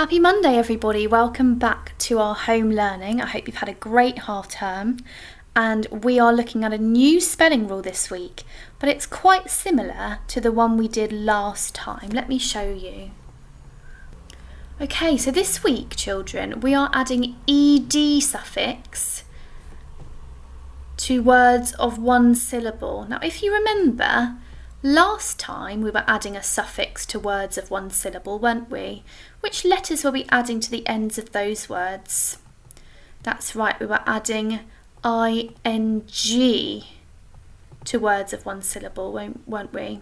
Happy Monday everybody, welcome back to our home learning. I hope you've had a great half term and we are looking at a new spelling rule this week, but it's quite similar to the one we did last time. Let me show you. Okay, so this week children, we are adding ed suffix to words of one syllable. Now if you remember, last time we were adding a suffix to words of one syllable, weren't we? Which letters were we adding to the ends of those words? That's right, we were adding ing to words of one syllable, weren't we?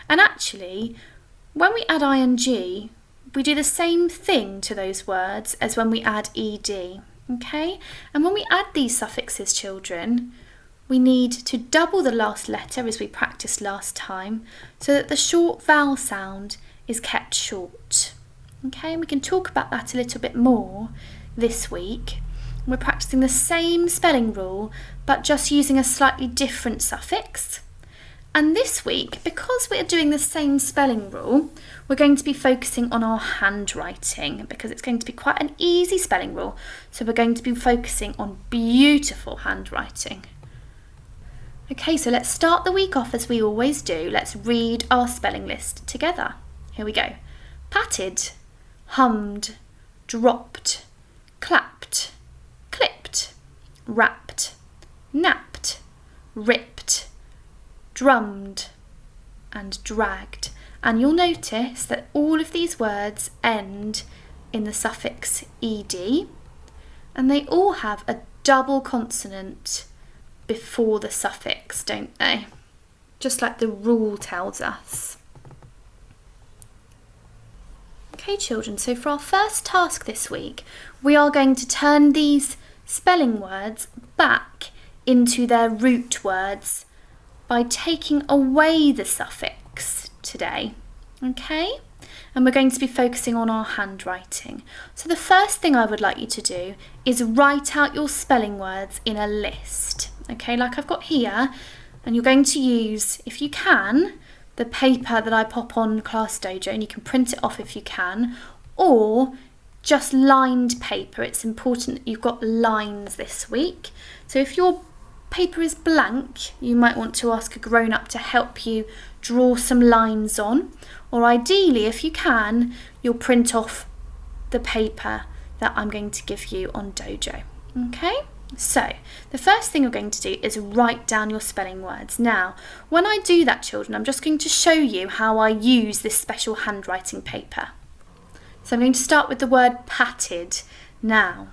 And actually, when we add ing, we do the same thing to those words as when we add ed, okay? And when we add these suffixes, children, we need to double the last letter as we practiced last time so that the short vowel sound is kept short. Okay, and we can talk about that a little bit more this week. We're practicing the same spelling rule but just using a slightly different suffix. And this week, because we're doing the same spelling rule, we're going to be focusing on our handwriting because it's going to be quite an easy spelling rule. So we're going to be focusing on beautiful handwriting. Okay, so let's start the week off as we always do. Let's read our spelling list together. Here we go. Patted, hummed, dropped, clapped, clipped, wrapped, napped, ripped, drummed, and dragged. And you'll notice that all of these words end in the suffix ed, and they all have a double consonant before the suffix, don't they? Just like the rule tells us. Okay children, so for our first task this week, we are going to turn these spelling words back into their root words by taking away the suffix today, okay? And we're going to be focusing on our handwriting. So the first thing I would like you to do is write out your spelling words in a list. Okay, like I've got here, and you're going to use, if you can, the paper that I pop on Class Dojo, and you can print it off if you can, or just lined paper. It's important that you've got lines this week. So if your paper is blank, you might want to ask a grown-up to help you draw some lines on, or ideally, if you can, you'll print off the paper that I'm going to give you on Dojo. Okay? So, the first thing you're going to do is write down your spelling words. Now, when I do that, children, I'm just going to show you how I use this special handwriting paper. So I'm going to start with the word patted. Now,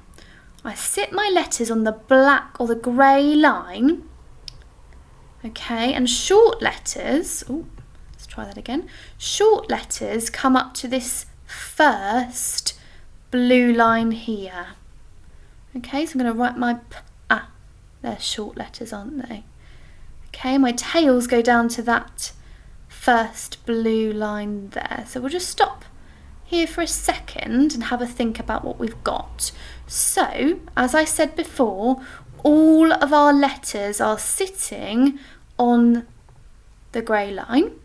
I sit my letters on the black or the grey line, okay, and short letters, let's try that again, short letters come up to this first blue line here. Okay, so I'm going to write my they're short letters, aren't they? Okay, my tails go down to that first blue line there. So we'll just stop here for a second and have a think about what we've got. So, as I said before, all of our letters are sitting on the grey line.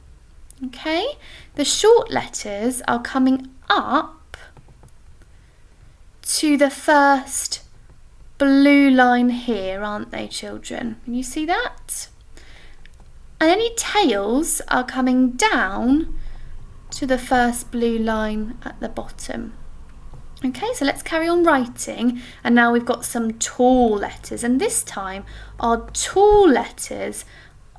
Okay, the short letters are coming up to the first blue line here, aren't they, children? Can you see that? And any tails are coming down to the first blue line at the bottom. Okay, so let's carry on writing, and now we've got some tall letters, and this time our tall letters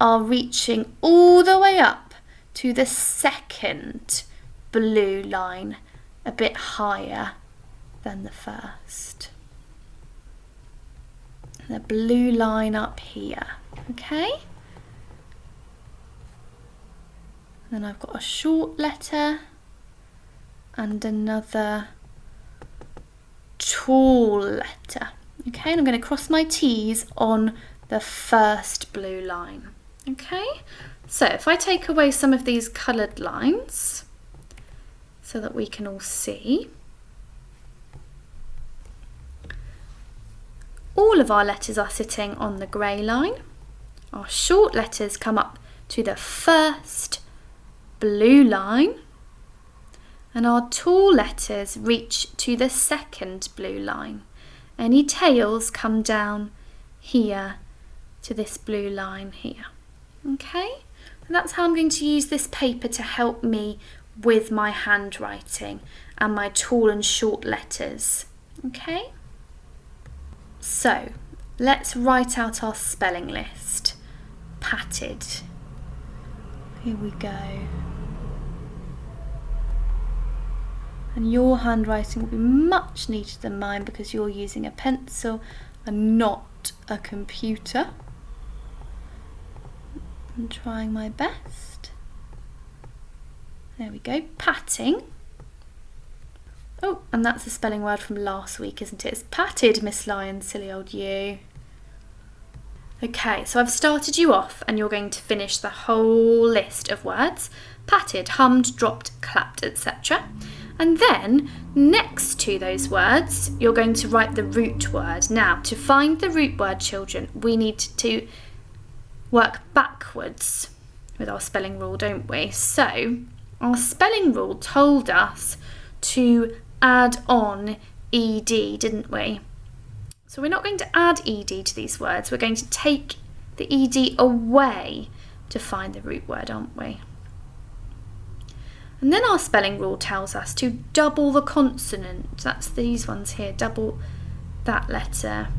are reaching all the way up to the second blue line, a bit higher than the first. The blue line up here, okay? Then I've got a short letter and another tall letter, okay? And I'm going to cross my T's on the first blue line, okay? So if I take away some of these coloured lines so that we can all see, all of our letters are sitting on the grey line. Our short letters come up to the first blue line, and our tall letters reach to the second blue line. Any tails come down here to this blue line here. Okay, and that's how I'm going to use this paper to help me with my handwriting and my tall and short letters. Okay, so let's write out our spelling list. Patted. Here we go. And your handwriting will be much neater than mine because you're using a pencil and not a computer. I'm trying my best. There we go, patting. Oh, and that's a spelling word from last week, isn't it? It's patted, Miss Lion, silly old you. Okay, so I've started you off and you're going to finish the whole list of words. Patted, hummed, dropped, clapped, etc. And then next to those words, you're going to write the root word. Now, to find the root word, children, we need to work backwards with our spelling rule, don't we? So, our spelling rule told us to add on ed, didn't we? So we're not going to add ed to these words, we're going to take the ed away to find the root word, aren't we? And then our spelling rule tells us to double the consonant. That's these ones here, double that letter.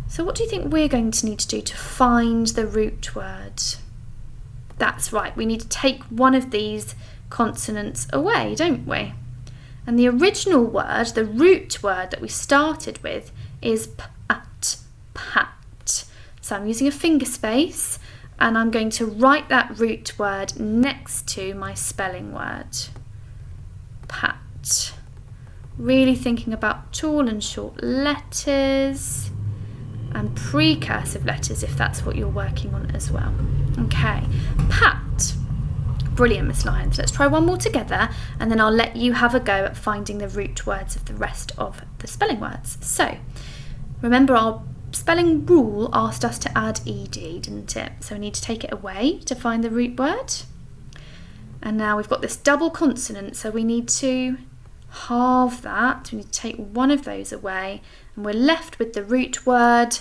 So what do you think we're going to need to do to find the root word? That's right, we need to take one of these consonants away, don't we? And the original word, the root word that we started with, is pat, pat. So I'm using a finger space and I'm going to write that root word next to my spelling word. Pat. Really thinking about tall and short letters and precursive letters if that's what you're working on as well. Okay, pat. Brilliant, Miss Lyons. Let's try one more together and then I'll let you have a go at finding the root words of the rest of the spelling words. So, remember our spelling rule asked us to add ed, didn't it? So we need to take it away to find the root word. And now we've got this double consonant, so we need to halve that. We need to take one of those away and we're left with the root word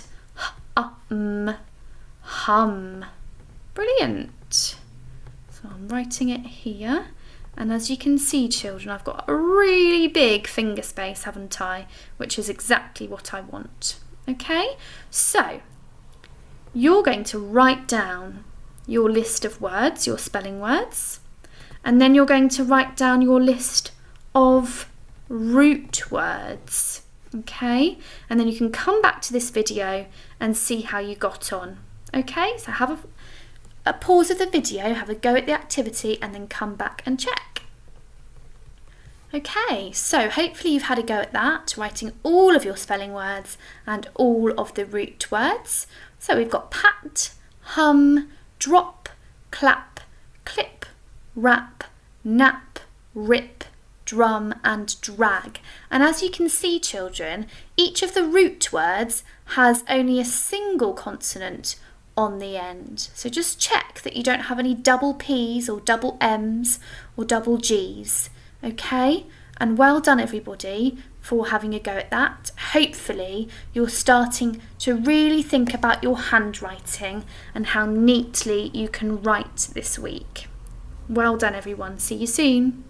hum. Brilliant. So I'm writing it here, and as you can see, children, I've got a really big finger space, haven't I? Which is exactly what I want. Okay, so you're going to write down your list of words, your spelling words, and then you're going to write down your list of root words. Okay, and then you can come back to this video and see how you got on. Okay, so have a pause of the video, have a go at the activity and then come back and check. Okay, so hopefully you've had a go at that, writing all of your spelling words and all of the root words. So we've got pat, hum, drop, clap, clip, rap, nap, rip, drum and drag. And as you can see, children, each of the root words has only a single consonant on the end. So just check that you don't have any double P's or double M's or double G's. Okay? And well done everybody for having a go at that. Hopefully you're starting to really think about your handwriting and how neatly you can write this week. Well done everyone. See you soon.